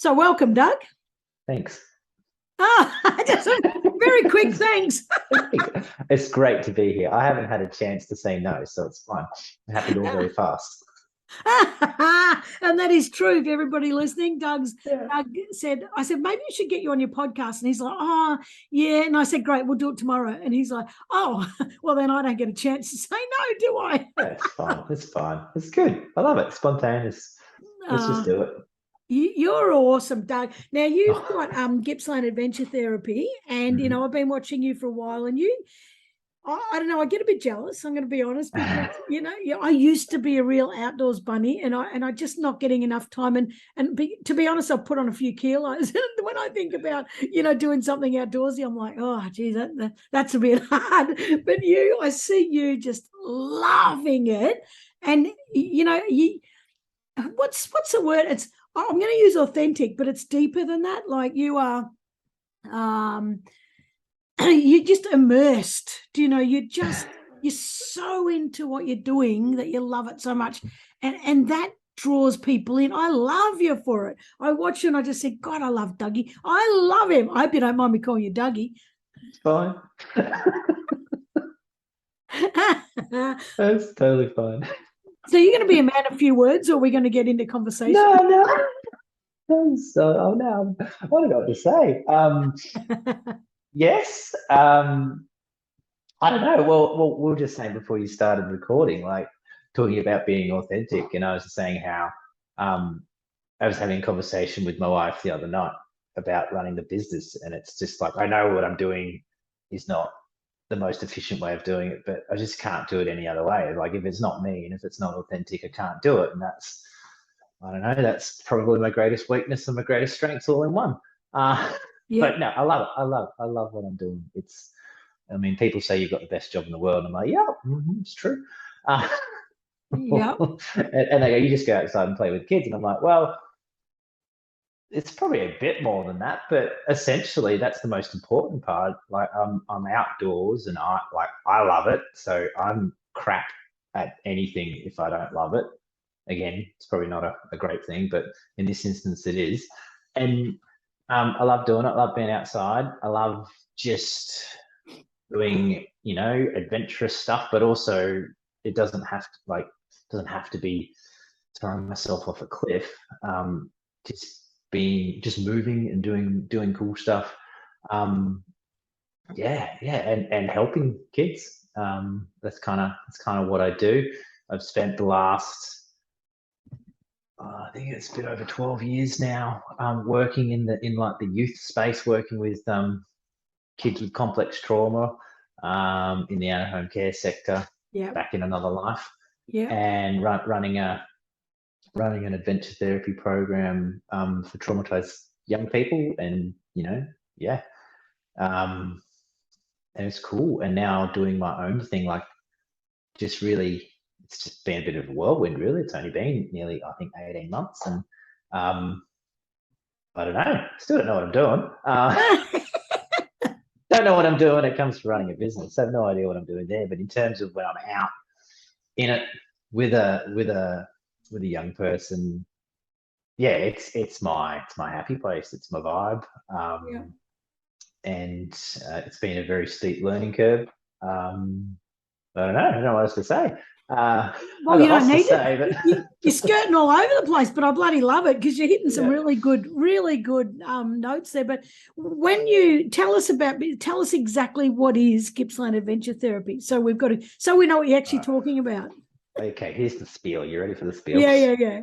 So welcome, Doug. Thanks. Just a very quick thanks. It's great to be here. I haven't had a chance to say no, so it's fine. It happened all very fast. And that is true for everybody listening. Doug said, I said, maybe you should get you on your podcast. And he's like, oh, yeah. And I said, great, we'll do it tomorrow. And he's like, oh, well, then I don't get a chance to say no, do I? Yeah, it's fine. It's fine. It's good. I love it. Spontaneous. Let's just do it. You're awesome, Doug. Now, you've got Gippsland Adventure Therapy, and, you know, I've been watching you for a while, and I don't know, I get a bit jealous, I'm going to be honest, because, you know, I used to be a real outdoors bunny, and I just not getting enough time. To be honest, I've put on a few kilos. When I think about, you know, doing something outdoorsy, I'm like, oh, geez, that's a bit hard. But I see you just loving it. And, you know, what's the word? I'm going to use authentic, but it's deeper than that. Like you are, you're just immersed. Do you know? You're so into what you're doing that you love it so much, and that draws people in. I love you for it. I watch you and I just say, God, I love Dougie. I love him. I hope you don't mind me calling you Dougie. It's fine. That's totally fine. So you're going to be a man of few words, or are we going to get into conversation? No. So, no, I don't know what to say. Yes. I don't know. Well, we were just saying before you started recording, like talking about being authentic, and I was just saying how I was having a conversation with my wife the other night about running the business, and it's just like, I know what I'm doing is not the most efficient way of doing it, but I just can't do it any other way. Like if it's not me and if it's not authentic, I can't do it. And I don't know, that's probably my greatest weakness and my greatest strengths all in one. But no, I love it. I love what I'm doing. I mean, people say you've got the best job in the world. And I'm like, yeah, it's true. Yeah. And they go, you just go outside and play with kids. And I'm like, well, it's probably a bit more than that, but essentially that's the most important part. Like I'm outdoors and I love it. So I'm crap at anything if I don't love it. Again, it's probably not a great thing, but in this instance it is. And I love doing it. I love being outside. I love just doing, you know, adventurous stuff, but also it doesn't have to be throwing myself off a cliff. Just moving and doing cool stuff. And helping kids. That's kind of what I do. I've spent the last I think it's been over 12 years now working in like the youth space, working with kids with complex trauma in the out-of-home care sector. Back in another life. And running an adventure therapy program for traumatized young people, and and it's cool. And now doing my own thing, like just really, it's just been a bit of a whirlwind. Really, it's only been nearly, I think, 18 months, and I don't know, still don't know what I'm doing. Don't know what I'm doing when it comes to running a business. I have no idea what I'm doing there. But in terms of when I'm out in it with a young person, it's my happy place. It's my vibe. And it's been a very steep learning curve. I don't know what else to say. Well, you don't need it. You're skirting all over the place, but I bloody love it because you're hitting some really good notes there. But when you tell us exactly what is Gippsland Adventure Therapy, so we know what you're actually talking about. Okay, here's the spiel. You ready for the spiel? Yeah.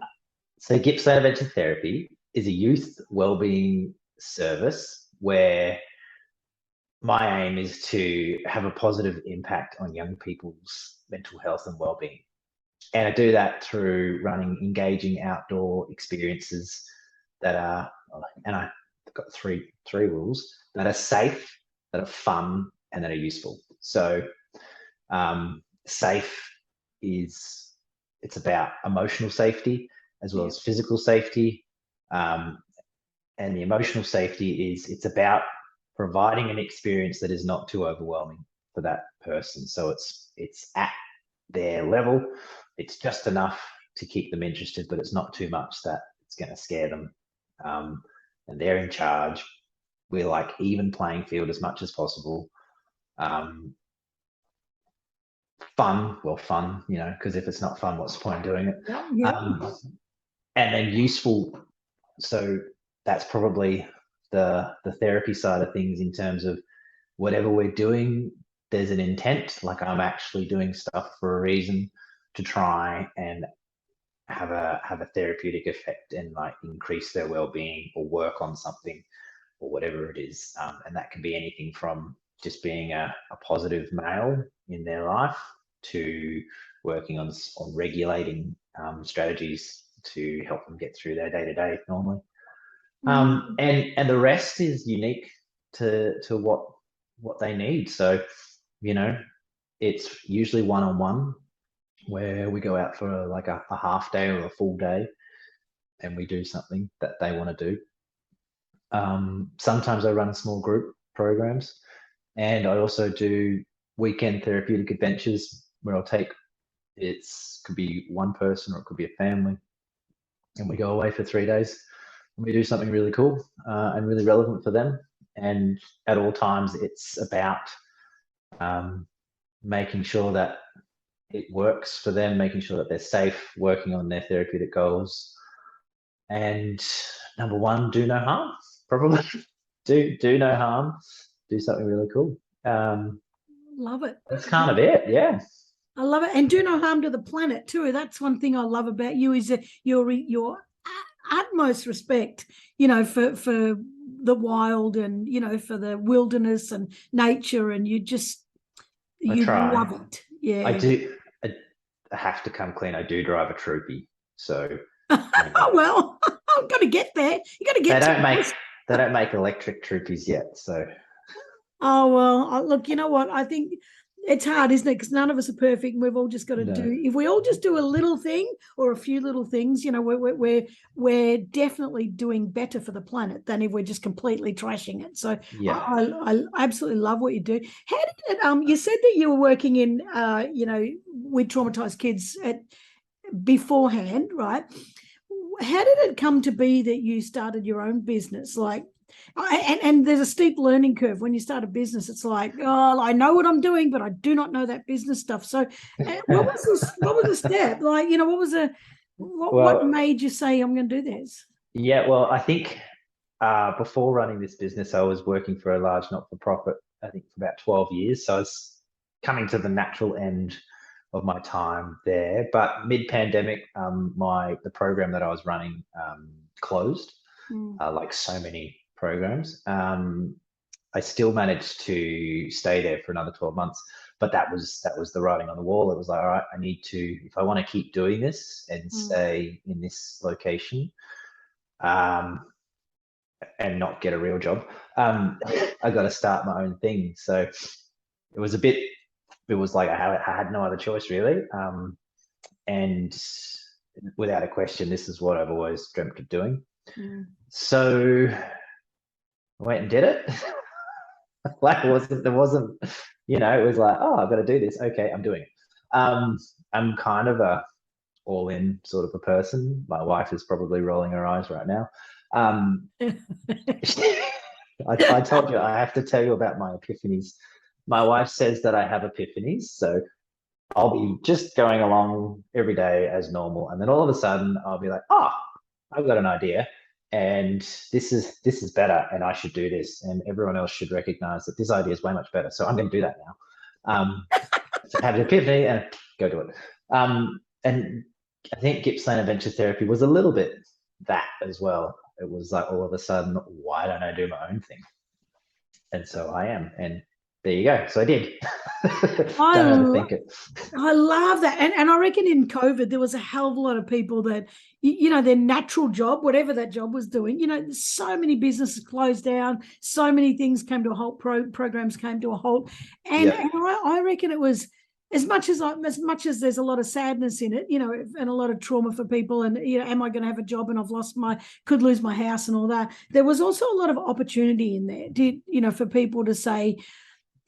So Gippsland Adventure Therapy is a youth wellbeing service where my aim is to have a positive impact on young people's mental health and well-being. And I do that through running engaging outdoor experiences that are, and I've got three rules, that are safe, that are fun, and that are useful. So safe it's about emotional safety as well as physical safety. And the emotional safety it's about providing an experience that is not too overwhelming for that person. So it's at their level. It's just enough to keep them interested, but it's not too much that it's going to scare them. and they're in charge. We're like even playing field as much as possible. Fun, because if it's not fun, what's the point of doing it? Yeah. And then useful. So that's probably the therapy side of things, in terms of whatever we're doing, there's an intent. Like, I'm actually doing stuff for a reason, to try and have a therapeutic effect and like increase their well-being or work on something or whatever it is. And that can be anything from just being a positive male in their life to working on regulating strategies to help them get through their day-to-day normally. And the rest is unique to what they need. So, it's usually one-on-one, where we go out for like a half day or a full day, and we do something that they want to do. Sometimes I run small group programs, and I also do weekend therapeutic adventures where I'll take, could be one person or it could be a family, and we go away for 3 days and we do something really cool and really relevant for them. And at all times, it's about making sure that it works for them, making sure that they're safe, working on their therapeutic goals. And number one, do no harm. Probably do no harm. Do something really cool. Love it. That's kind of it. Yeah. I love it. And do no harm to the planet too. That's one thing I love about you, is that your utmost respect, for the wild and, for the wilderness and nature, and you love it. Yeah. I do. I have to come clean. I do drive a troopy. So. Well, I've got to get there. You got to get. They don't make electric troopies yet. So. Oh, well, look, you know what? I think it's hard, isn't it? Because none of us are perfect, and we've all just got to do. If we all just do a little thing or a few little things, we're definitely doing better for the planet than if we're just completely trashing it. So yeah. I absolutely love what you do. How did it? You said that you were working in, with traumatized kids beforehand, right? How did it come to be that you started your own business? Like, and there's a steep learning curve when you start a business. It's like, oh, I know what I'm doing, but I do not know that business stuff. So what was the step? Like, what made you say, I'm going to do this? Yeah, well, I think before running this business, I was working for a large not-for-profit, I think for about 12 years. So I was coming to the natural end of my time there. But mid-pandemic, the program that I was running closed, like so many programs. I still managed to stay there for another 12 months, but that was the writing on the wall. It was like, all right, I need to, if I want to keep doing this and stay in this location, and not get a real job, I got to start my own thing. So it was like I had no other choice really. And without a question, this is what I've always dreamt of doing. So I went and did it. Like, it wasn't, it was like, oh, I've got to do this. Okay, I'm doing it. I'm kind of a all-in sort of a person. My wife is probably rolling her eyes right now. I told you, I have to tell you about my epiphanies. My wife says that I have epiphanies, so I'll be just going along every day as normal, and then all of a sudden I'll be like, oh, I've got an idea, and this is better, and I should do this, and everyone else should recognize that this idea is way much better. So I'm going to do that now. So have an epiphany and go do it. And I think Gippsland Adventure Therapy was a little bit that as well. It was like, all of a sudden, why don't I do my own thing? And so I am, and there you go. So I did. Don't overthink it. I love that. And I reckon in COVID, there was a hell of a lot of people that, their natural job, whatever that job was doing, so many businesses closed down, so many things came to a halt, programs came to a halt. And I reckon it was, as much as there's a lot of sadness in it, and a lot of trauma for people, and am I going to have a job, and I've could lose my house and all that. There was also a lot of opportunity in there, for people to say,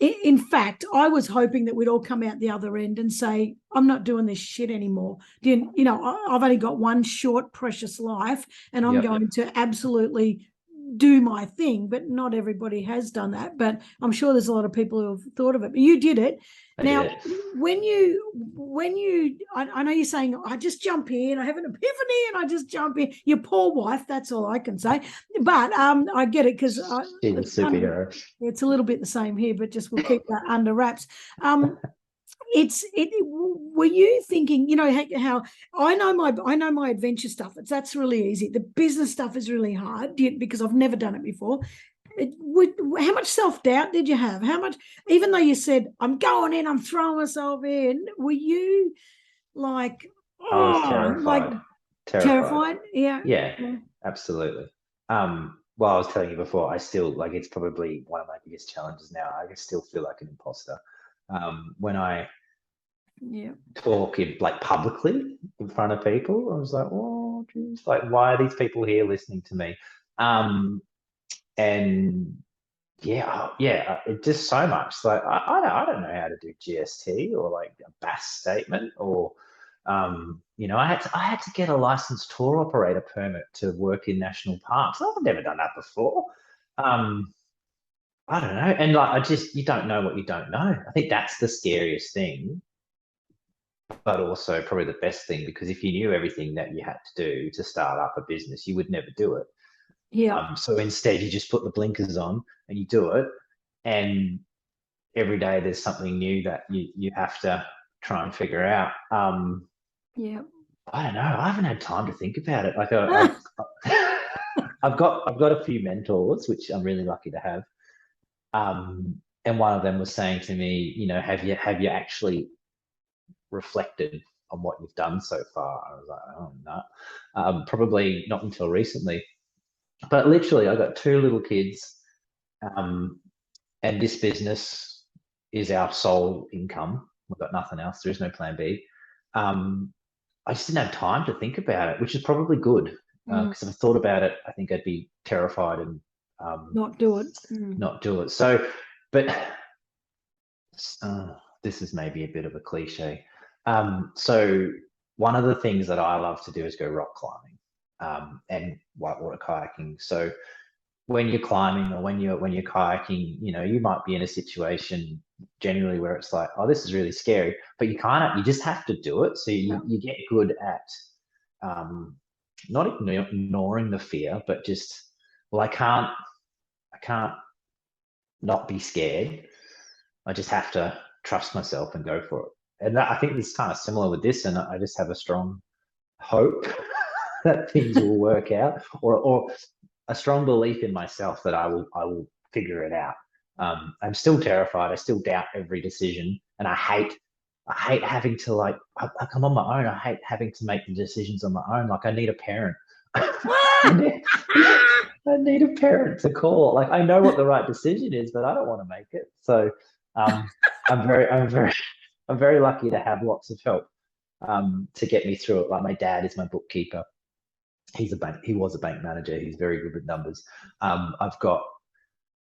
in fact, I was hoping that we'd all come out the other end and say, I'm not doing this shit anymore. I've only got one short, precious life, and I'm going to absolutely do my thing, but not everybody has done that. But I'm sure there's a lot of people who have thought of it. But you did it. Now, when you, I know you're saying, I just jump in, I have an epiphany and I just jump in. Your poor wife, that's all I can say. But I get it, because she's a superhero. It's a little bit the same here, but just we'll keep that under wraps. Were you thinking, you know, how I know my adventure stuff, that's really easy. The business stuff is really hard because I've never done it before. How much self-doubt did you have? How much, even though you said, I'm going in, I'm throwing myself in, were you like, I was terrified. like terrified? Yeah, absolutely. Well, I was telling you before, I still, like, it's probably one of my biggest challenges now. I still feel like an imposter when I talk like publicly in front of people. I was like, oh, geez, like, why are these people here listening to me? And it's just so much. Like, I don't know how to do GST or like a BAS statement, or you know, I had to get a licensed tour operator permit to work in national parks. I've never done that before. I don't know. And like, you don't know what you don't know. I think that's the scariest thing, but also probably the best thing, because if you knew everything that you had to do to start up a business, you would never do it. Yeah. So instead, you just put the blinkers on and you do it. And every day there's something new that you have to try and figure out. I don't know. I haven't had time to think about it. Like, I've got a few mentors, which I'm really lucky to have. And one of them was saying to me, you know, have you actually reflected on what you've done so far? I was like, oh, no, probably not until recently. But literally, I got 2 little kids, and this business is our sole income. We've got nothing else. There is no plan B. I just didn't have time to think about it, which is probably good, because if I thought about it, I think I'd be terrified and not do it. Not do it. So, but this is maybe a bit of a cliche. So one of the things that I love to do is go rock climbing and whitewater kayaking. So when you're climbing or when you're kayaking, you know, you might be in a situation generally where it's like, oh, this is really scary, but you just have to do it. So you get good at not ignoring the fear, but just, well, I can't not be scared. I just have to trust myself and go for it. And I think it's kind of similar with this, and I just have a strong hope that things will work out, or a strong belief in myself that I will figure it out. I'm still terrified. I still doubt every decision, and I hate having to, like, I'm on my own. I hate having to make the decisions on my own. Like, I need a parent. I need a parent to call. Like, I know what the right decision is, but I don't want to make it. So I'm very lucky to have lots of help to get me through it. Like, my dad is my bookkeeper. He was a bank manager. He's very good with numbers. I've got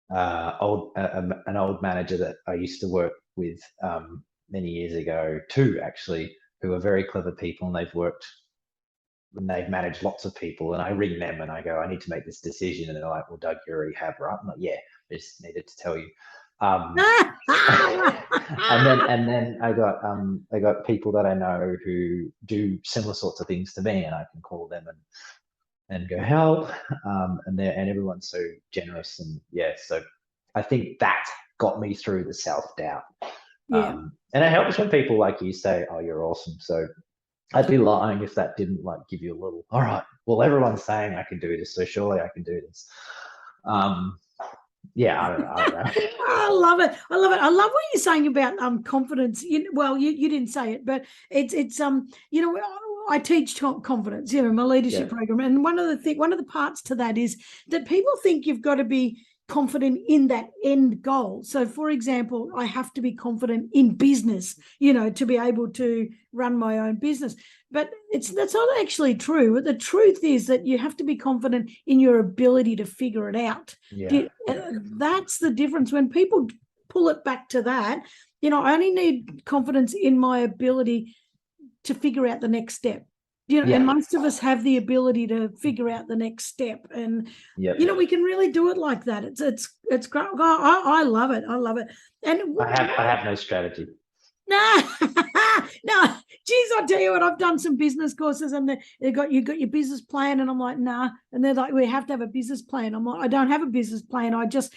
an old manager that I used to work with many years ago too, actually, who are very clever people, and they've managed lots of people. And I ring them and I go, I need to make this decision. And they're like, well, Doug, you already have, right? I'm like, yeah, I just needed to tell you. And then I got people that I know who do similar sorts of things to me, and I can call them and go help. And everyone's so generous, and so I think that got me through the self-doubt. And it helps when people like you say, oh, you're awesome. So I'd be lying if that didn't, like, give you a little, all right, well, everyone's saying I can do this, so surely I can do this. I don't know. I love it. I love what you're saying about confidence. You didn't say it, but it's you know, I teach confidence, you know, my leadership program, and one of the parts to that is that people think you've got to be confident in that end goal. So, for example, I have to be confident in business, you know, to be able to run my own business. But that's not actually true. But the truth is that you have to be confident in your ability to figure it out. That's the difference. When people pull it back to that, you know, I only need confidence in my ability to figure out the next step. you know, and most of us have the ability to figure out the next step, and you know, we can really do it like that. It's great. I love it. I love it. And I have no strategy. No, no. Geez, I tell you what, I've done some business courses, and you got your business plan, and I'm like, nah. And they're like, we have to have a business plan. I'm like, I don't have a business plan. I just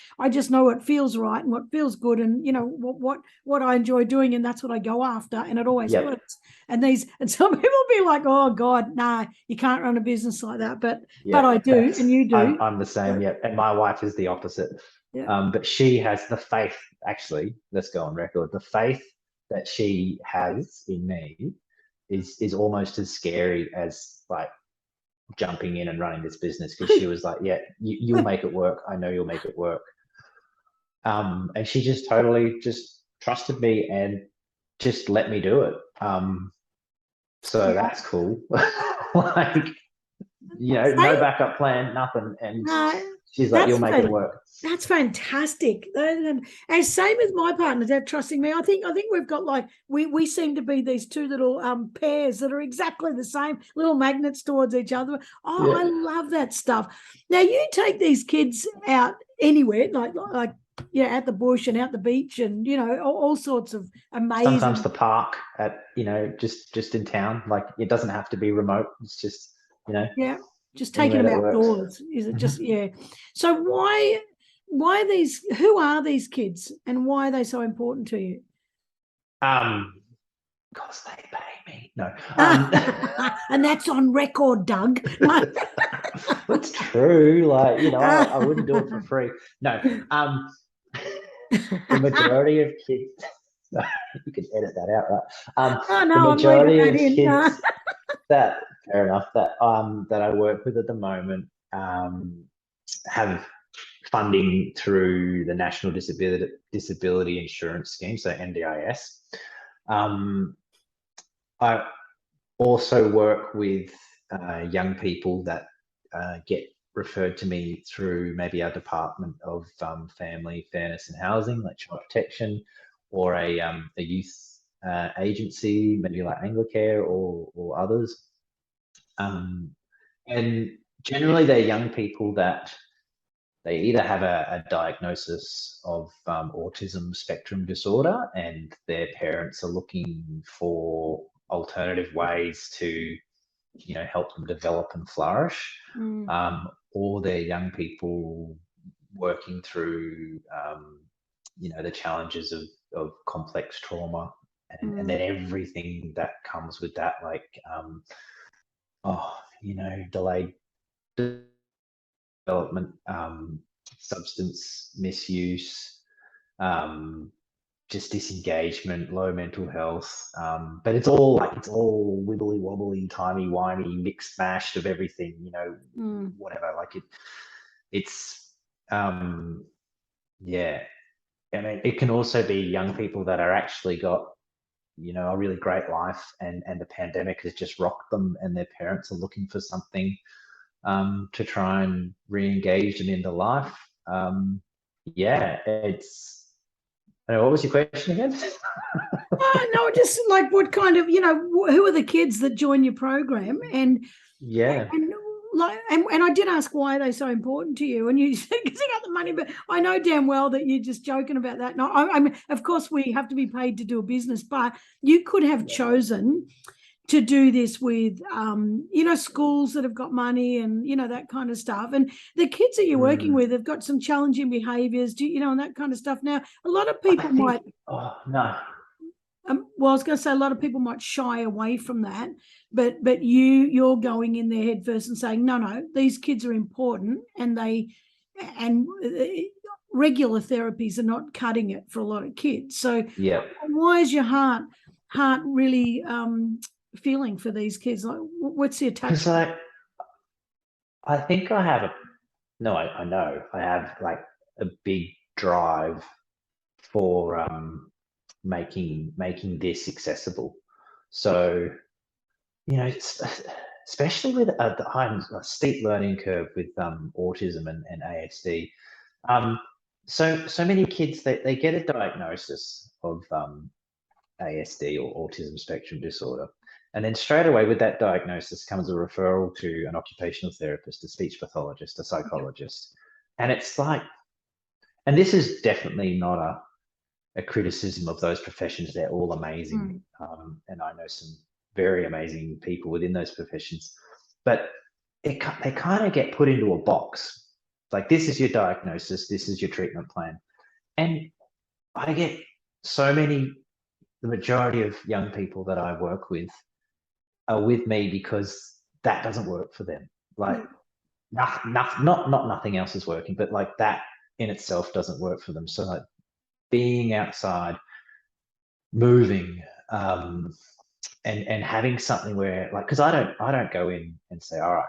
know what feels right and what feels good, and you know what I enjoy doing, and that's what I go after, and it always works. And some people be like, oh God, nah, you can't run a business like that. But I do, and you do. I'm the same. Yeah, and my wife is the opposite. Yeah. But she has the faith. Actually, let's go on record. The faith that she has in me is almost as scary as like jumping in and running this business, because she was like, yeah, you'll make it work. I know you'll make it work. And she just totally just trusted me and just let me do it. So that's cool. Like, you know, no backup plan, nothing. And she's like, you'll make it work. That's fantastic. And same with my partner, they're trusting me. I think we've got like, we seem to be these two little pairs that are exactly the same, little magnets towards each other. Oh, yeah. I love that stuff. Now, you take these kids out anywhere, like you know, at the bush and out the beach, and you know, all sorts of amazing. Sometimes the park at, you know, just in town. Like, it doesn't have to be remote. It's just, you know. Yeah. Just taking them outdoors. Is it just, yeah. So why who are these kids, and why are they so important to you? Because they pay me. No. And that's on record, Doug. That's true. Like, you know, I wouldn't do it for free. No. The majority of kids, you can edit that out, right? The majority of kids that, fair enough, that I work with at the moment have funding through the National Disability Insurance Scheme, so NDIS. I also work with young people that get referred to me through maybe our Department of Family Fairness and Housing, like Child Protection, or a youth agency, maybe like Anglicare or others. And generally they're young people that they either have a diagnosis of autism spectrum disorder, and their parents are looking for alternative ways to, you know, help them develop and flourish, or they're young people working through, you know, the challenges of complex trauma, and then everything that comes with that, like, you know, delayed development, substance misuse, just disengagement, low mental health, but it's all wibbly wobbly, timey wimey, mixed mashed of everything, you know, whatever. Like it's yeah. And it can also be young people that are actually got, you know, a really great life, and the pandemic has just rocked them, and their parents are looking for something to try and re-engage them into life. Yeah, it's. What was your question again? No, just like what kind of, you know, who are the kids that join your program? And yeah, and I did ask why are they so important to you, and you said because they got the money, but I know damn well that you're just joking about that. No, I mean, of course we have to be paid to do a business, but you could have chosen to do this with, you know, schools that have got money and, you know, that kind of stuff. And the kids that you're working with have got some challenging behaviours, you know, and that kind of stuff. Now, a lot of people might. Oh, no. Well, I was going to say a lot of people might shy away from that, but you're going in there head first and saying, no, these kids are important, and regular therapies are not cutting it for a lot of kids. So yeah, why is your heart really feeling for these kids? Like, what's the attachment? Because I think I have I know I have like a big drive for making this accessible. So, you know, especially with a steep learning curve with autism and ASD. So many kids, they get a diagnosis of ASD or autism spectrum disorder, And then straight away with that diagnosis comes a referral to an occupational therapist, a speech pathologist, a psychologist. And it's like, and this is definitely not a criticism of those professions. They're all amazing. And I know some very amazing people within those professions, but they kind of get put into a box. Like, this is your diagnosis, this is your treatment plan. And I get so many, the majority of young people that I work with are with me because that doesn't work for them. Like, not nothing else is working, but like that in itself doesn't work for them. So like being outside, moving, and having something where, like, because I don't go in and say, all right,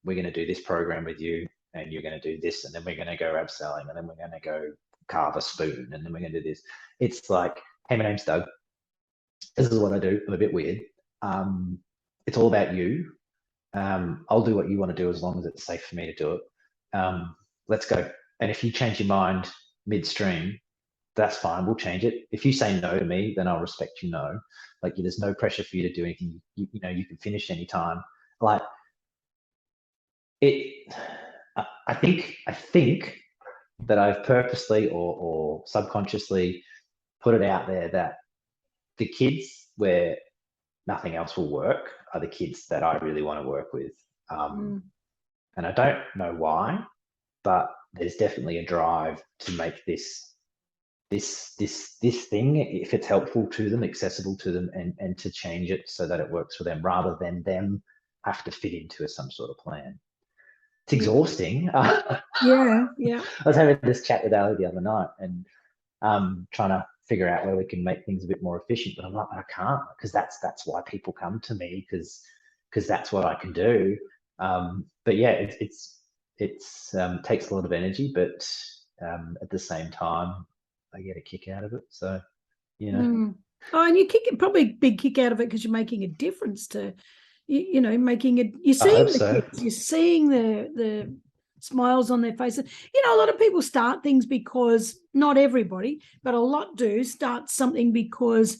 we're going to do this program with you, and you're going to do this, and then we're going to go abseiling, and then we're going to go carve a spoon, and then we're going to do this. It's like, hey, my name's Doug. This is what I do. I'm a bit weird. It's all about you. I'll do what you want to do as long as it's safe for me to do it. Let's go. And if you change your mind midstream, that's fine. We'll change it. If you say no to me, then I'll respect your no. Like, there's no pressure for you to do anything. You know, you can finish anytime. Like it. I think that I've purposely or subconsciously put it out there that the kids where nothing else will work are the kids that I really want to work with. And I don't know why, but there's definitely a drive to make this thing, if it's helpful to them, accessible to them, and to change it so that it works for them, rather than them have to fit into some sort of plan. It's exhausting. Yeah. I was having this chat with Ali the other night, and trying to figure out where we can make things a bit more efficient. But I'm like, I can't, because that's why people come to me, because that's what I can do. But yeah, it's takes a lot of energy, but at the same time, I get a kick out of it. So, you know. Oh, and you probably a big kick out of it because you're making a difference to, you know, making it. You're seeing the kids, you're seeing the smiles on their faces. You know, a lot of people start things because, not everybody, but a lot do start something because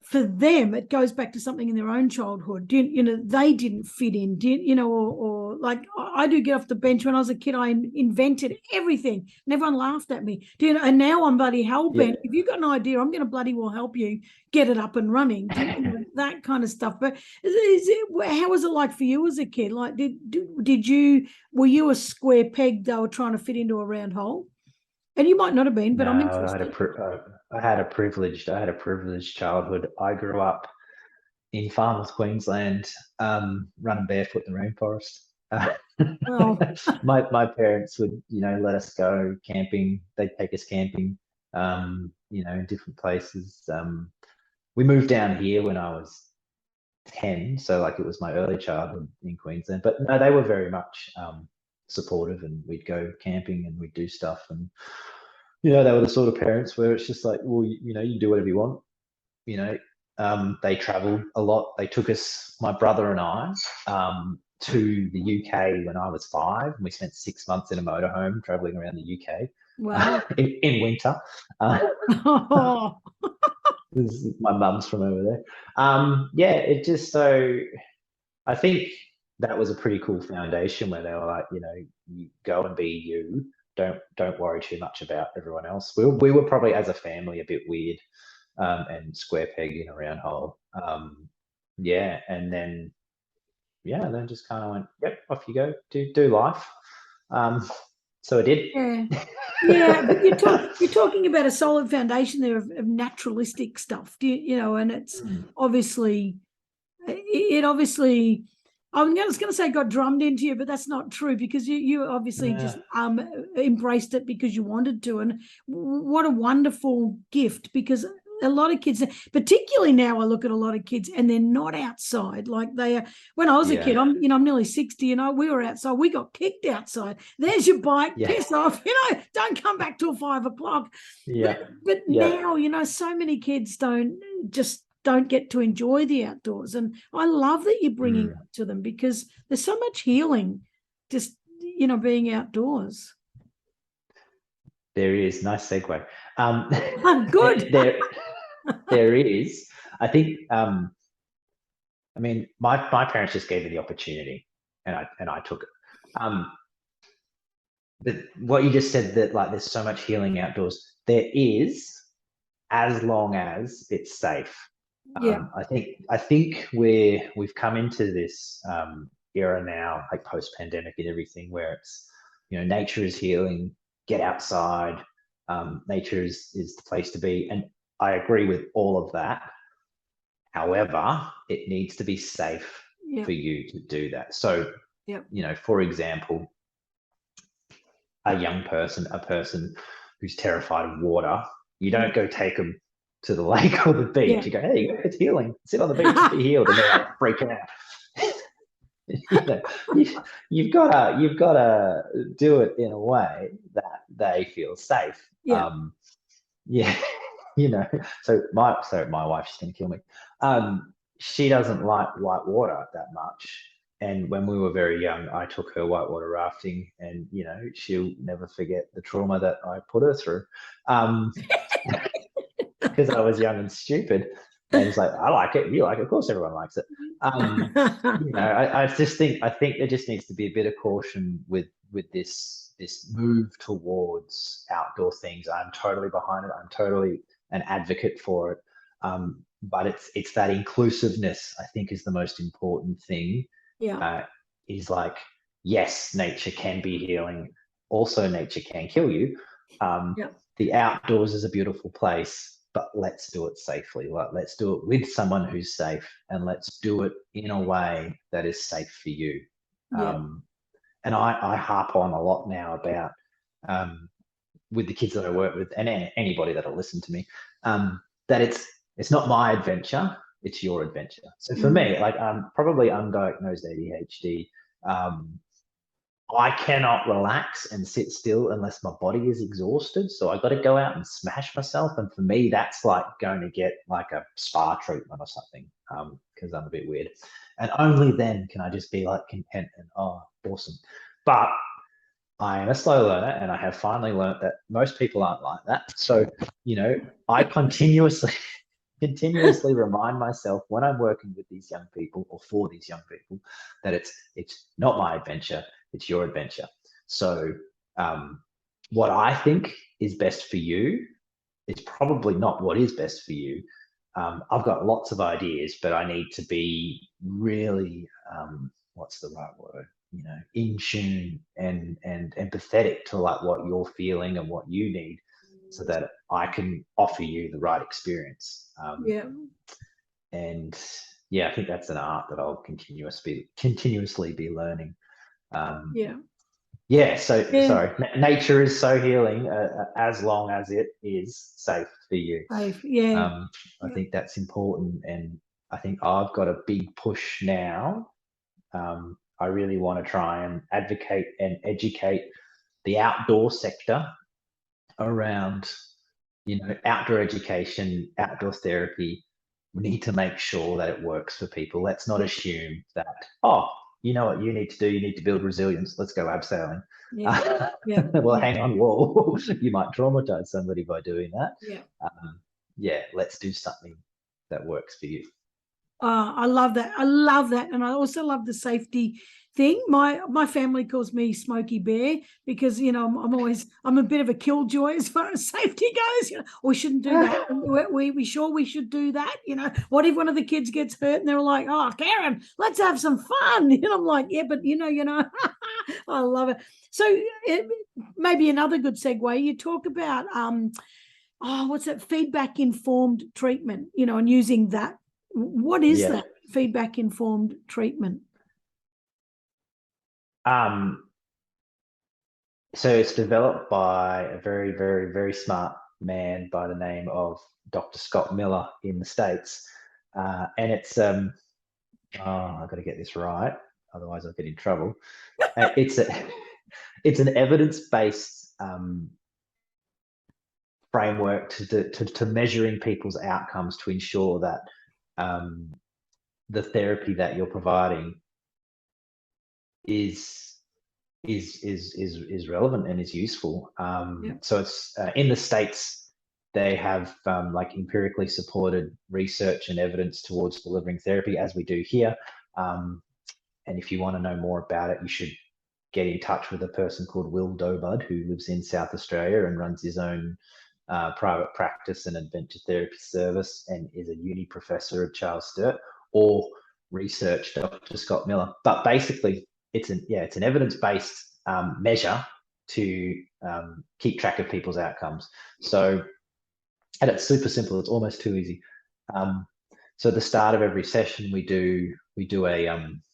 for them it goes back to something in their own childhood. You know, they didn't fit in, you know, or like I do get off the bench. When I was a kid, I invented everything and everyone laughed at me. You know, and now I'm bloody hell-bent. If you've got an idea, I'm going to bloody well help you get it up and running. You know, that kind of stuff. But how was it like for you as a kid? Like, were you a square peg they were trying to fit into a round hole? And you might not have been, but I'm interested. I had a privileged childhood. I grew up in Far North Queensland, running barefoot in the rainforest. My parents would, you know, let us go camping. They'd take us camping, you know, in different places. We moved down here when I was 10, so like it was my early childhood in Queensland. But no, they were very much supportive, and we'd go camping and we'd do stuff. And you know, they were the sort of parents where it's just like, well, you know, you do whatever you want. You know, they traveled a lot. They took us, my brother and I, to the UK when I was 5, and we spent 6 months in a motorhome traveling around the UK. Wow. In winter. My mum's from over there. Yeah, it just, so I think that was a pretty cool foundation where they were like, you know, you go and be you. Don't worry too much about everyone else. We were probably, as a family, a bit weird, and square peg in a round hole. Yeah, and then just kind of went, yep, off you go, do life. So I did. Yeah, but you're talking about a solid foundation there of naturalistic stuff, you know, and it's obviously I was going to say got drummed into you, but that's not true, because you obviously just embraced it because you wanted to. And what a wonderful gift, because a lot of kids, particularly now, I look at a lot of kids and they're not outside like they are. When I was a kid, I'm nearly 60, and we were outside. We got kicked outside. There's your bike, piss off. You know, don't come back till 5 o'clock. But now, you know, so many kids don't get to enjoy the outdoors. And I love that you're bringing it to them, because there's so much healing just, you know, being outdoors. There is. Nice segue. Good. There is. I think I mean, my parents just gave me the opportunity, and I took it. But what you just said, that like there's so much healing outdoors, there is, as long as it's safe. Yeah. I think we've come into this era now, like post pandemic and everything, where it's, you know, nature is healing, get outside, nature is the place to be, and I agree with all of that. However, it needs to be safe Yeah. for you to do that. So, Yeah. you know, for example, a young person, a person who's terrified of water, you don't go take them to the lake or the beach. Yeah. You go, hey, it's healing. Sit on the beach, be healed, and they're like freaking out. You know, you've gotta do it in a way that they feel safe. Yeah. Yeah, you know. So my wife, she's gonna kill me. She doesn't like white water that much. And when we were very young, I took her whitewater rafting, and you know, she'll never forget the trauma that I put her through, because I was young and stupid. And it's like, I like it, you like it, of course everyone likes it. You know, I just think there just needs to be a bit of caution with this move towards outdoor things. I'm totally behind it. I'm totally an advocate for it. But it's that inclusiveness, I think, is the most important thing. Yeah. Is like, yes, nature can be healing. Also, nature can kill you. Yeah. The outdoors is a beautiful place, but let's do it safely. Like, let's do it with someone who's safe, and let's do it in a way that is safe for you. Yeah. And I harp on a lot now about, with the kids that I work with, and anybody that'll listen to me, that it's not my adventure, it's your adventure. So for me, like, I'm probably undiagnosed ADHD. I cannot relax and sit still unless my body is exhausted. So I got to go out and smash myself. And for me, that's like going to get like a spa treatment or something, because I'm a bit weird. And only then can I just be like content and, oh, awesome. But I am a slow learner, and I have finally learned that most people aren't like that. So, you know, I continuously remind myself when I'm working with these young people, or for these young people, that it's not my adventure, it's your adventure. So, what I think is best for you is probably not what is best for you. I've got lots of ideas, but I need to be really, what's the right word? You know, in tune and empathetic to like what you're feeling and what you need, so that I can offer you the right experience. Yeah. And yeah, I think that's an art that I'll continuously be learning. Um, Yeah. yeah. So Yeah. sorry, nature is so healing, as long as it is safe for you. Safe. Yeah. I think that's important, and I think I've got a big push now. I really want to try and advocate and educate the outdoor sector around, you know, outdoor education, outdoor therapy. We need to make sure that it works for people. Let's not assume that, oh, you know what you need to do? You need to build resilience. Let's go abseiling. Yeah. Yeah. Well, hang on, whoa, you might traumatize somebody by doing that. Yeah. Yeah, let's do something that works for you. I love that. I love that. And I also love the safety thing. My family calls me Smoky Bear because, you know, I'm a bit of a killjoy as far as safety goes. You know, we shouldn't do that. We sure we should do that. You know, what if one of the kids gets hurt and they're like, oh, Karen, let's have some fun. And I'm like, yeah, but you know, I love it. So maybe another good segue. You talk about what's that? Feedback informed treatment. You know, and using that. What is Yeah. that feedback informed treatment? So it's developed by a very, very, very smart man by the name of Dr. Scott Miller in the States. And it's, I've got to get this right, otherwise I'll get in trouble. It's an evidence-based framework to measuring people's outcomes to ensure that the therapy that you're providing is relevant and is useful. So it's in the States. They have like empirically supported research and evidence towards delivering therapy, as we do here. And if you want to know more about it, you should get in touch with a person called Will Dobud, who lives in South Australia and runs his own private practice and adventure therapy service, and is a uni professor of Charles Sturt, or research Dr. Scott Miller. But basically, it's an evidence-based measure to keep track of people's outcomes. So, and it's super simple. It's almost too easy. So at the start of every session, we do a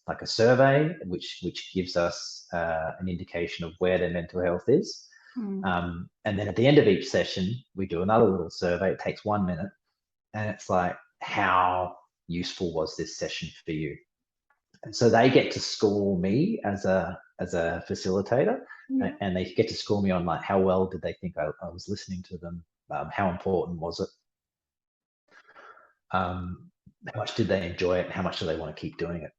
like a survey, which gives us an indication of where their mental health is. And then at the end of each session, we do another little survey. It takes 1 minute, and it's like, how useful was this session for you? And so they get to score me as a facilitator, and they get to score me on like, how well did they think I was listening to them? How important was it? How much did they enjoy it? How much do they want to keep doing it?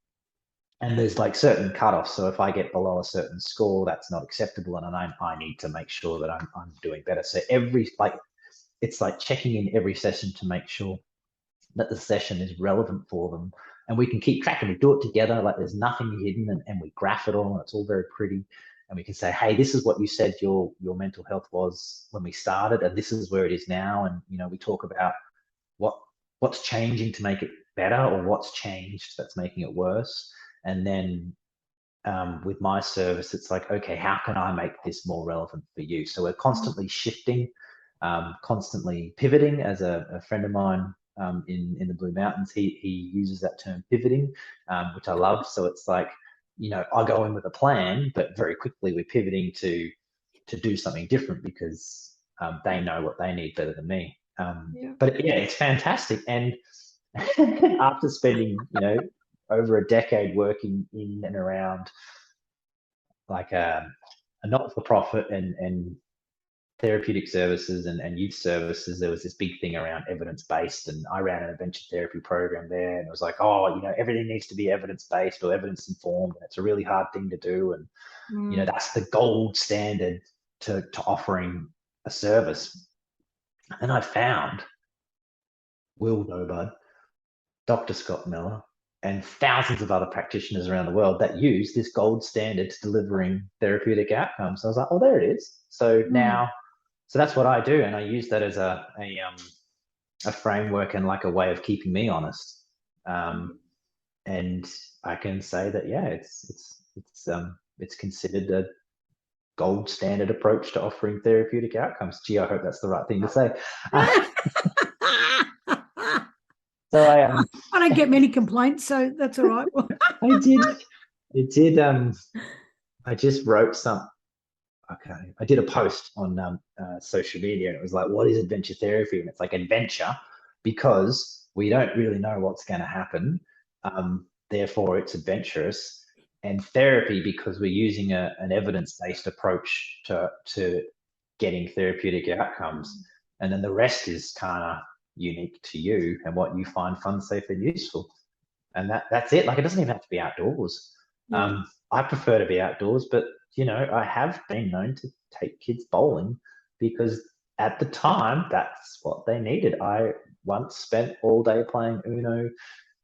And there's like certain cutoffs. So if I get below a certain score, that's not acceptable, and I need to make sure that I'm doing better. So it's like checking in every session to make sure that the session is relevant for them, and we can keep track, and we do it together. Like, there's nothing hidden, and we graph it all, and it's all very pretty. And we can say, hey, this is what you said your mental health was when we started, and this is where it is now. And we talk about what's changing to make it better, or what's changed that's making it worse. And then with my service, it's like, okay, how can I make this more relevant for you? So we're constantly shifting, constantly pivoting. As a friend of mine in the Blue Mountains, he uses that term, pivoting, which I love. So it's like, I go in with a plan, but very quickly we're pivoting to do something different, because they know what they need better than me. But yeah, it's fantastic. And after spending, over a decade working in and around like a not-for-profit and therapeutic services and youth services, there was this big thing around evidence-based, and I ran an adventure therapy program there, and it was like, everything needs to be evidence-based or evidence-informed, and it's a really hard thing to do, and that's the gold standard to offering a service. And I found Will Dobud, Dr. Scott Miller, and thousands of other practitioners around the world that use this gold standard to delivering therapeutic outcomes. So I was like, oh, there it is. So so that's what I do, and I use that as a framework and like a way of keeping me honest. And I can say that, yeah, it's considered a gold standard approach to offering therapeutic outcomes. Gee, I hope that's the right thing to say. So I don't get many complaints, so that's all right. I just wrote some. Okay, I did a post on social media, and it was like, what is adventure therapy? And it's like, adventure because we don't really know what's going to happen. Therefore, it's adventurous. And therapy because we're using an evidence-based approach to getting therapeutic outcomes. And then the rest is kind of unique to you and what you find fun, safe, and useful. And that's it. Like, it doesn't even have to be outdoors. I prefer to be outdoors, but I have been known to take kids bowling because at the time that's what they needed. I once spent all day playing Uno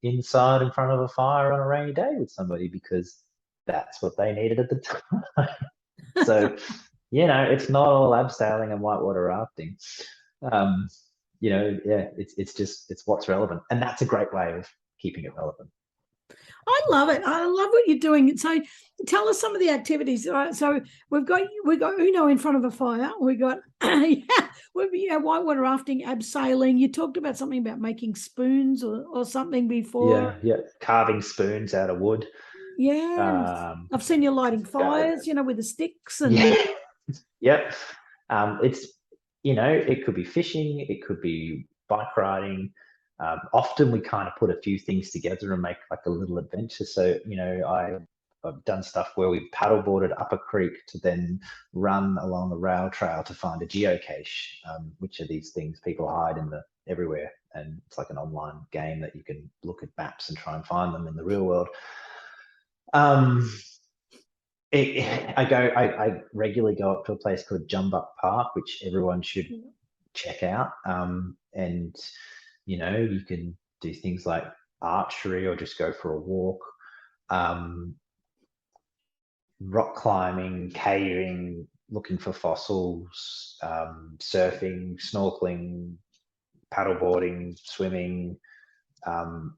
inside in front of a fire on a rainy day with somebody because that's what they needed at the time. So, it's not all abseiling and whitewater rafting. It's what's relevant, and that's a great way of keeping it relevant. I love it. I love what you're doing. So tell us some of the activities. All right. So we've got Uno in front of a fire. We got whitewater rafting, abseiling. You talked about something about making spoons or something before. Yeah. Carving spoons out of wood. Yeah. I've seen you lighting fires, with the sticks and Yep. It could be fishing, it could be bike riding. Often we kind of put a few things together and make like a little adventure. So, I've done stuff where we've paddleboarded up a creek to then run along the rail trail to find a geocache, which are these things people hide everywhere. And it's like an online game that you can look at maps and try and find them in the real world. I regularly go up to a place called Jumbuck Park, which everyone should check out. And, you know, you can do things like archery or just go for a walk, rock climbing, caving, looking for fossils, surfing, snorkeling, paddleboarding, swimming. I'm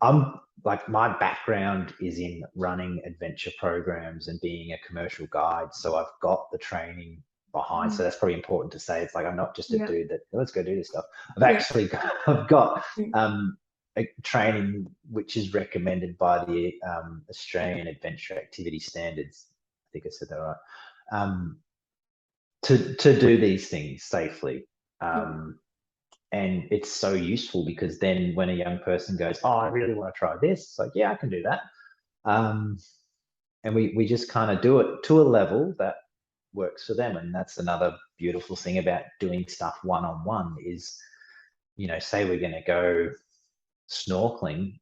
like, my background is in running adventure programs and being a commercial guide. So I've got the training behind. So that's probably important to say. It's like, I'm not just a dude that, let's go do this stuff. I've got a training which is recommended by the Australian Adventure Activity Standards. I think I said that right. To do these things safely. And it's so useful, because then when a young person goes, oh, I really want to try this, it's like, yeah, I can do that. And we just kind of do it to a level that works for them. And that's another beautiful thing about doing stuff one-on-one is, you know, say we're going to go snorkeling,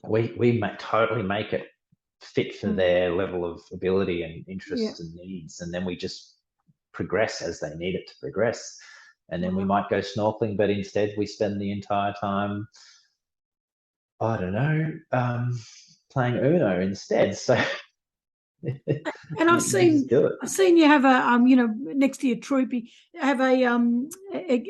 we totally make it fit for their level of ability and interests and needs. And then we just progress as they need it to progress. And then we might go snorkeling, but instead we spend the entire time, I don't know, playing Uno instead. So, and I've seen you have a you know, next to your troop, you have a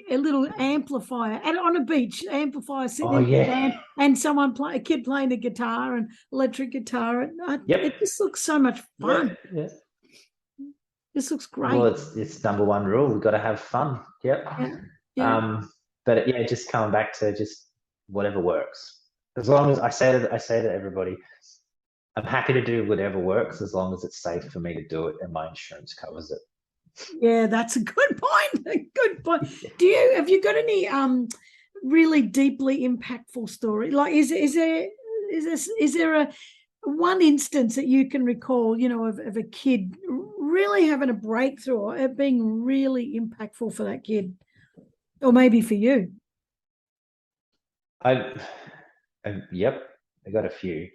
little amplifier, and on a beach amplifier sitting in and a kid playing the guitar and electric guitar. It just looks so much fun. This looks great. Well, it's number one rule. We've got to have fun. But just coming back to just whatever works. As long as I say to everybody, I'm happy to do whatever works as long as it's safe for me to do it and my insurance covers it. Yeah, that's a good point. A good point. Have you got any really deeply impactful story? Like, is there a one instance that you can recall, you know, of a kid really having a breakthrough, or it being really impactful for that kid, or maybe for you? I got a few,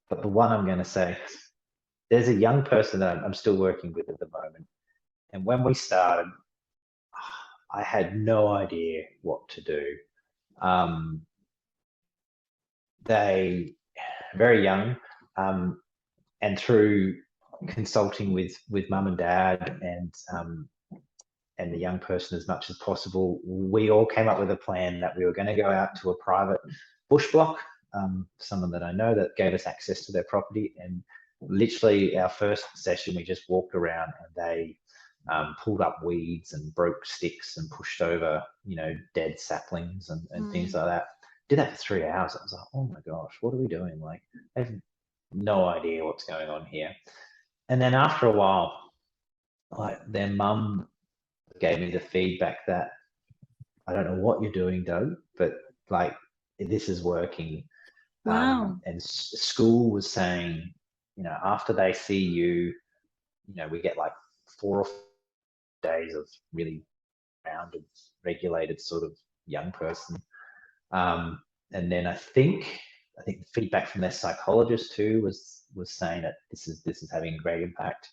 but the one I'm going to say, there's a young person that I'm still working with at the moment, and when we started, I had no idea what to do. They very young, and through consulting with mum and dad and the young person as much as possible, we all came up with a plan that we were going to go out to a private bush block, someone that I know that gave us access to their property. And literally our first session, we just walked around and they pulled up weeds and broke sticks and pushed over, you know, dead saplings and things like that. Did that for 3 hours. I was like, oh my gosh, what are we doing? Like, I have no idea what's going on here. And then after a while, like, their mum gave me the feedback that, I don't know what you're doing, Doug, but like, this is working. Wow. And school was saying, you know, after they see you, you know, we get like 4 or 5 days of really rounded, regulated sort of young person. And then I think the feedback from their psychologist too was saying that this is having a great impact.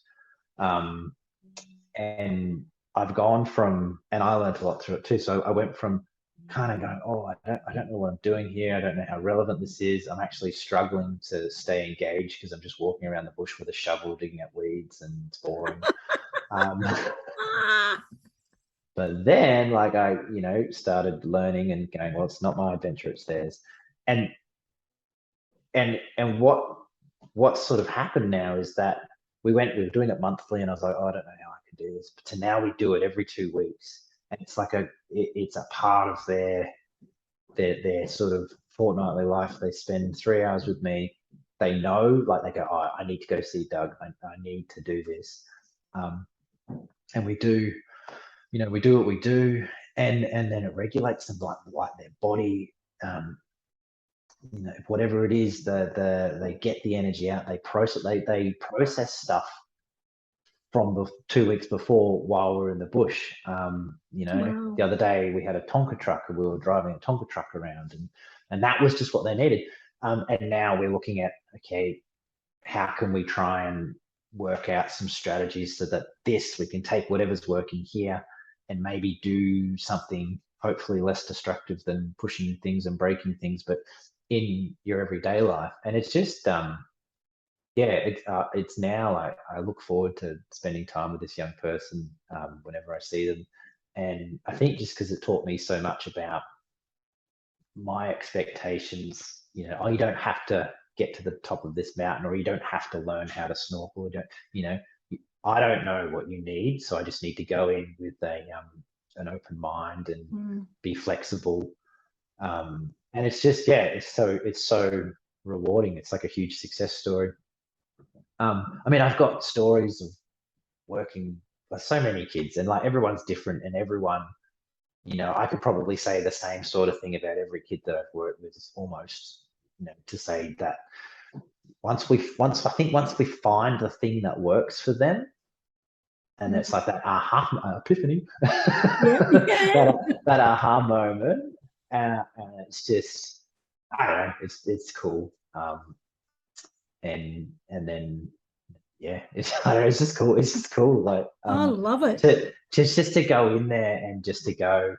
And I've gone from, and I learned a lot through it too. So I went from kind of going, oh, I don't know what I'm doing here. I don't know how relevant this is. I'm actually struggling to stay engaged because I'm just walking around the bush with a shovel, digging up weeds, and it's boring. But then, like, I, you know, started learning and going, well, it's not my adventure, it's theirs. And what sort of happened now is that we were doing it monthly, and I was like, oh, I don't know how I can do this. But to now we do it every 2 weeks. And it's like it's a part of their sort of fortnightly life. They spend 3 hours with me. They know, like, they go, oh, I need to go see Doug. I need to do this. And we do, you know, we do what we do, and then it regulates them, like their body, you know, whatever it is, they get the energy out, they process stuff from the 2 weeks before while we're in the bush. You know, wow. The other day we had a Tonka truck, and we were driving a Tonka truck around, and that was just what they needed. And now we're looking at, okay, how can we try and work out some strategies so that we can take whatever's working here and maybe do something hopefully less destructive than pushing things and breaking things, but in your everyday life. And it's just it's now like I look forward to spending time with this young person whenever I see them. And I think just because it taught me so much about my expectations, you know, oh, you don't have to get to the top of this mountain, or you don't have to learn how to snorkel, or don't, you know, I don't know what you need, so I just need to go in with an open mind and be flexible. And it's just, it's so rewarding. It's like a huge success story. I mean, I've got stories of working with so many kids, and like everyone's different, and everyone, you know, I could probably say the same sort of thing about every kid that I've worked with, almost, you know, to say that once we find the thing that works for them, and it's like that epiphany, that aha moment, and it's just, I don't know, it's cool, and then it's I don't know, it's just cool. It's just cool, like I love it. To go in there and just to go,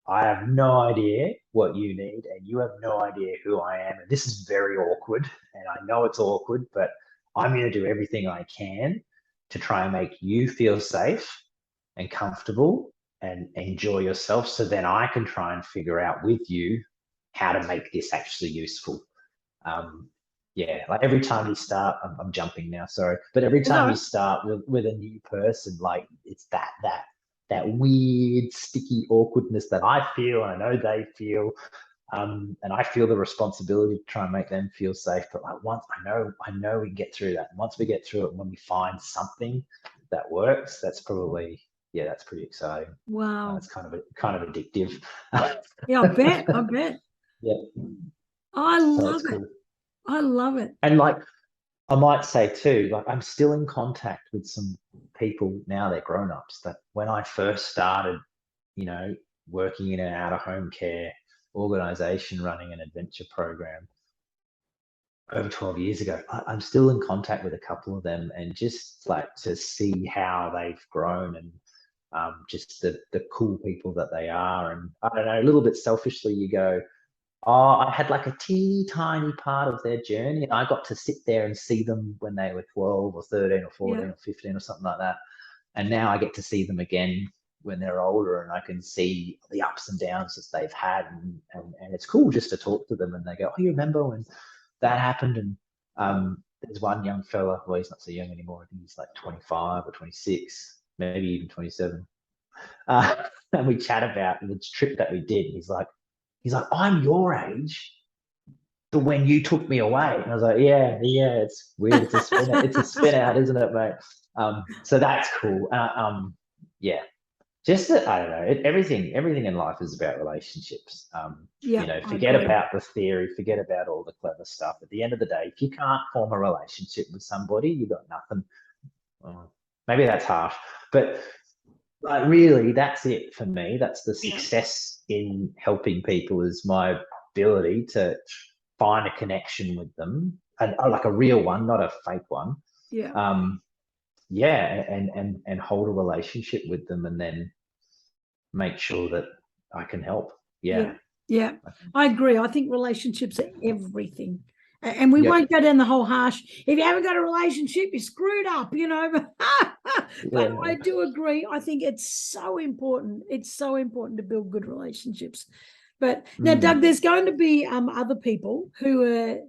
I have no idea what you need, and you have no idea who I am, and this is very awkward, and I know it's awkward, but I'm going to do everything I can to try and make you feel safe and comfortable and enjoy yourself, so then I can try and figure out with you how to make this actually useful. Like every time you start, I'm jumping now, sorry, but every time you start with a new person, like it's that weird, sticky awkwardness that I feel, and I know they feel, and I feel the responsibility to try and make them feel safe. But like once I know we can get through that. And once we get through it, when we find something that works, that's probably, that's pretty exciting. Wow, it's kind of addictive. Yeah, I bet. Yeah, I love it. Cool. I love it. And like I might say too, like I'm still in contact with some people now, they're grown-ups, that when I first started, you know, working in an out-of-home care organization, running an adventure program over 12 years ago, I'm still in contact with a couple of them, and just like to see how they've grown, and just the cool people that they are. And I don't know, a little bit selfishly, you go, oh, I had like a teeny tiny part of their journey, and I got to sit there and see them when they were 12 or 13 or 14 or 15 or something like that. And now I get to see them again when they're older, and I can see the ups and downs that they've had. And it's cool just to talk to them, and they go, oh, you remember when that happened? And there's one young fella, well, he's not so young anymore. I think he's like 25 or 26, maybe even 27. And we chat about the trip that we did. He's like, I'm your age, but when you took me away. And I was like, yeah, it's weird. It's a spin out, isn't it, mate? So that's cool. Just that, I don't know, everything in life is about relationships. You know, forget about the theory, forget about all the clever stuff. At the end of the day, if you can't form a relationship with somebody, you got nothing. Maybe that's harsh, but like really, that's it for me. That's the success in helping people, is my ability to find a connection with them, and like a real one, not a fake one. And hold a relationship with them, and then make sure that I can help. Yeah, I agree. I think relationships are everything. And we won't go down the whole harsh, if you haven't got a relationship, you're screwed up, you know. But I do agree. I think it's so important. It's so important to build good relationships. But now, Doug, there's going to be other people who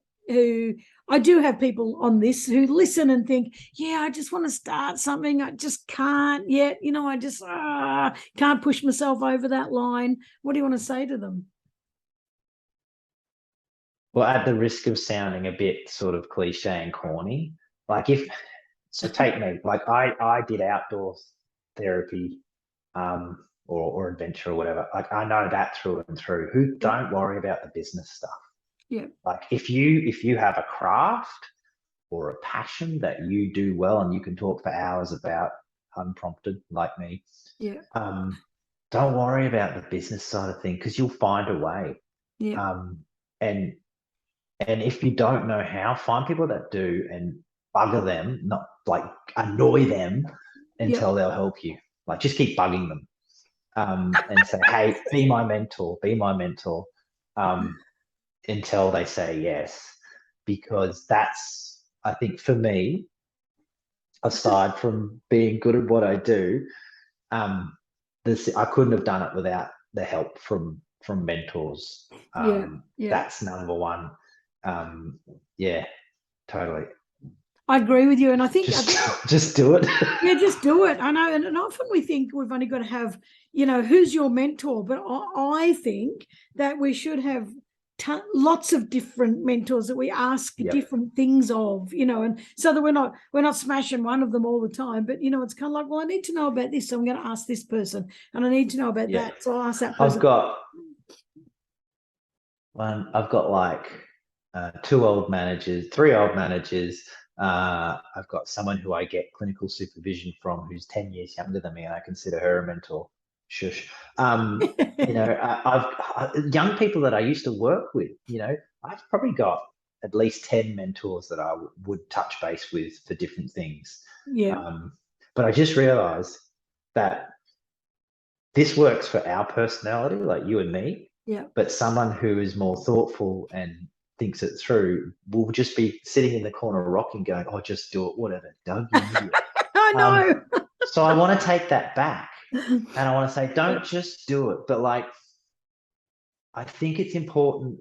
I do have people on this who listen and think, I just want to start something. I just can't yet. You know, I just can't push myself over that line. What do you want to say to them? Well, at the risk of sounding a bit sort of cliche and corny, like take me, like I did outdoor therapy, or adventure or whatever. Like I know that through and through. Don't worry about the business stuff. Yeah. Like if you have a craft or a passion that you do well, and you can talk for hours about unprompted, like me. Yeah. Don't worry about the business side of things, because you'll find a way. Yeah. And if you don't know how, find people that do, and bugger them, not like annoy them until they'll help you. Like just keep bugging them. and say, hey, be my mentor, until they say yes. Because that's, I think for me, aside from being good at what I do, I couldn't have done it without the help from mentors. Yeah. That's number one. Yeah, totally. I agree with you. And I think just do it. Yeah, just do it. I know. And often we think we've only got to have, who's your mentor? But I think that we should have lots of different mentors that we ask different things of, and so that we're not smashing one of them all the time. But it's kind of like, well, I need to know about this, so I'm going to ask this person, and I need to know about that, so I'll ask that person. I've got like 3 old managers. I've got someone who I get clinical supervision from, who's 10 years younger than me, and I consider her a mentor. Shush. I've young people that I used to work with. I've probably got at least 10 mentors that I would touch base with for different things. But I just realized that this works for our personality, like you and me. But someone who is more thoughtful and thinks it through will just be sitting in the corner rocking, going, "Oh, just do it, whatever, Doug, you idiot." I know. So I want to take that back, and I want to say, don't just do it, but like, I think it's important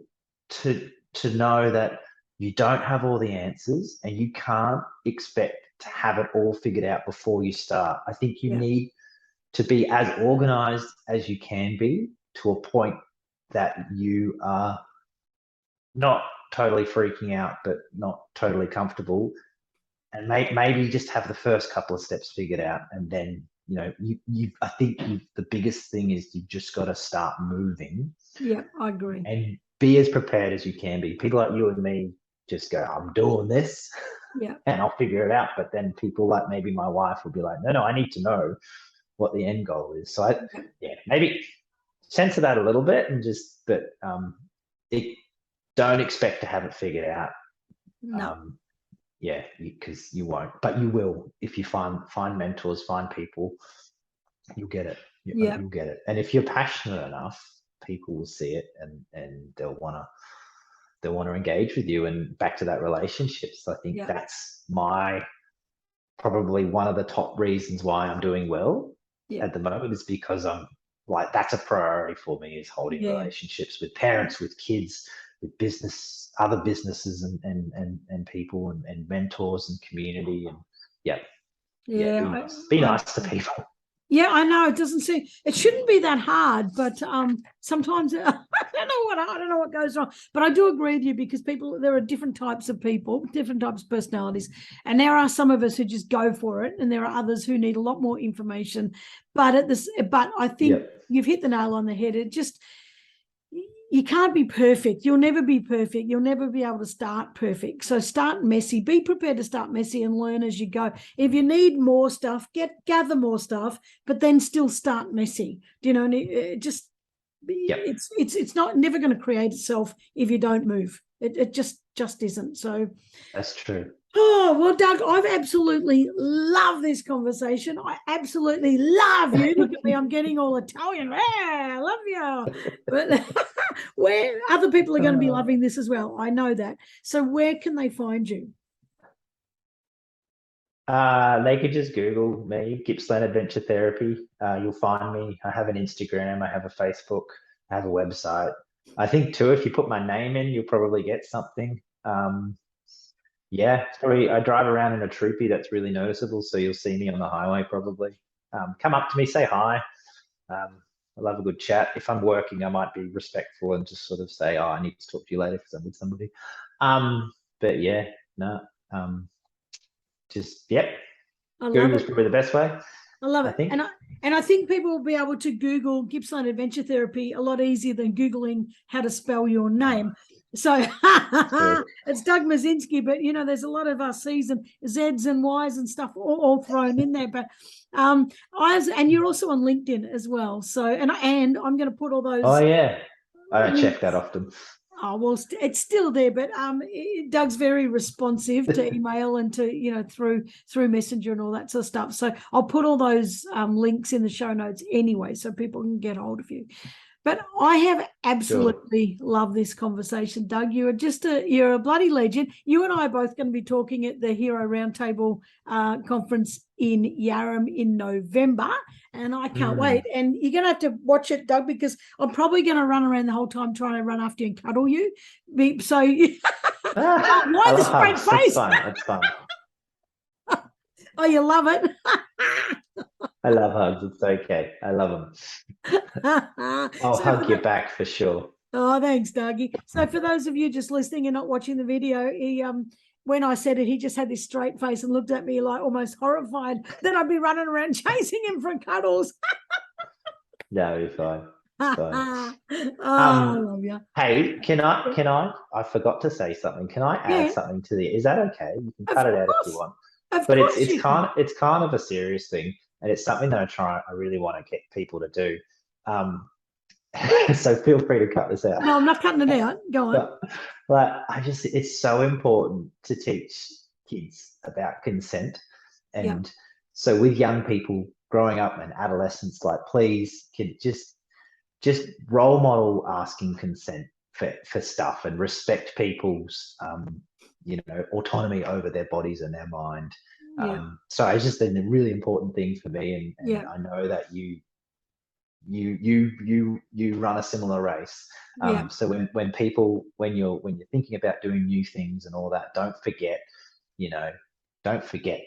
to know that you don't have all the answers, and you can't expect to have it all figured out before you start. I think you need to be as organized as you can be, to a point that you are not totally freaking out, but not totally comfortable, and maybe just have the first couple of steps figured out, and then I think the biggest thing is you've just got to start moving. Yeah, I agree. And be as prepared as you can be. People like you and me just go, "I'm doing this, and I'll figure it out." But then people like maybe my wife will be like, "No, I need to know what the end goal is." So maybe censor that a little bit, and just, but don't expect to have it figured out. No. Because you won't, but you will. If you find mentors, find people, you'll get it. You'll get it. And if you're passionate enough, people will see it, and they'll want to engage with you. And back to that relationships, I think that's probably one of the top reasons why I'm doing well at the moment, is because I'm like, that's a priority for me, is holding relationships with parents, with kids, with other businesses, and people, and mentors, and community, and be nice to people. Yeah, I know it shouldn't be that hard, but sometimes I don't know what goes wrong. But I do agree with you, because there are different types of people, different types of personalities, and there are some of us who just go for it, and there are others who need a lot more information. But I think you've hit the nail on the head. You can't be perfect. You'll never be perfect. You'll never be able to start perfect. So start messy. Be prepared to start messy and learn as you go. If you need more stuff, gather more stuff, but then still start messy. And it's never going to create itself if you don't move. It just isn't. So that's true. Oh, well, Doug, I've absolutely loved this conversation. I absolutely love you. Look at me, I'm getting all Italian. I love you. But where other people are going to be loving this as well, I know that. So where can they find you? They could just Google me, Gippsland Adventure Therapy. You'll find me. I have an Instagram. I have a Facebook. I have a website. I think too, if you put my name in, you'll probably get something. I drive around in a troopy that's really noticeable, so you'll see me on the highway probably. Come up to me, say hi. I love a good chat. If I'm working, I might be respectful and just sort of say, "Oh, I need to talk to you later because I'm with somebody." Google's probably the best way. I love it. And I think people will be able to Google Gippsland Adventure Therapy a lot easier than Googling how to spell your name. So it's Doug Moczynski, but there's a lot of C's and Z's and Y's and stuff all thrown in there. But and you're also on LinkedIn as well. So and I'm going to put all those. Oh yeah, I don't check that often. Oh, well, it's still there, but Doug's very responsive to email and to, through Messenger and all that sort of stuff. So I'll put all those links in the show notes anyway, so people can get hold of you. But I have absolutely loved this conversation, Doug. You're a bloody legend. You and I are both going to be talking at the Hero Roundtable conference in Yarram in November, and I can't wait. And you're going to have to watch it, Doug, because I'm probably going to run around the whole time trying to run after you and cuddle you. So why the straight face? It's fun. Oh, you love it. I love hugs. It's okay. I love them. I'll hug you back for sure. Oh, thanks, Dougie. So for those of you just listening and not watching the video, he when I said it, he just had this straight face and looked at me like almost horrified that I'd be running around chasing him for cuddles. No, you're fine. I love you. Hey, can I? I forgot to say something. Can I add something to the? Is that okay? You can cut it out if you want. But it's kind of a serious thing, and it's something that I really want to get people to do. So feel free to cut this out. No, I'm not cutting it out. Go on. But it's so important to teach kids about consent, and so with young people growing up and adolescents, like, please, kid, just role model asking consent for stuff and respect people's autonomy over their bodies and their mind. So it's just a really important thing for me, and I know that you run a similar race. So when you're thinking about doing new things and all that, don't forget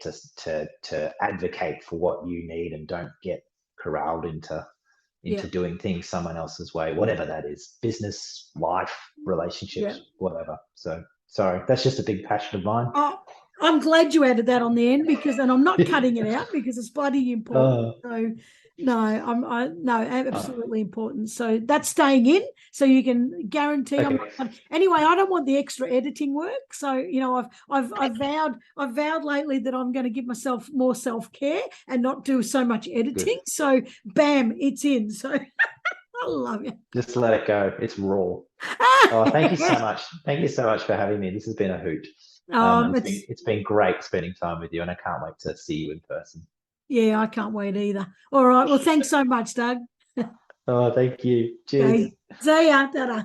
to advocate for what you need, and don't get corralled into doing things someone else's way, whatever that is, business, life, relationships, whatever. So sorry, that's just a big passion of mine. Oh, I'm glad you added that on the end, and I'm not cutting it out because it's bloody important. So no, absolutely important. So that's staying in, so you can guarantee. Anyway, I don't want the extra editing work. So I've vowed lately that I'm going to give myself more self-care and not do so much editing. Good. So bam, it's in. So I love you. Just let it go. It's raw. Thank you so much. Thank you so much for having me. This has been a hoot. It's been great spending time with you, and I can't wait to see you in person. Yeah, I can't wait either. All right. Well, thanks so much, Doug. Thank you. Cheers. Okay. See ya. Ta-da.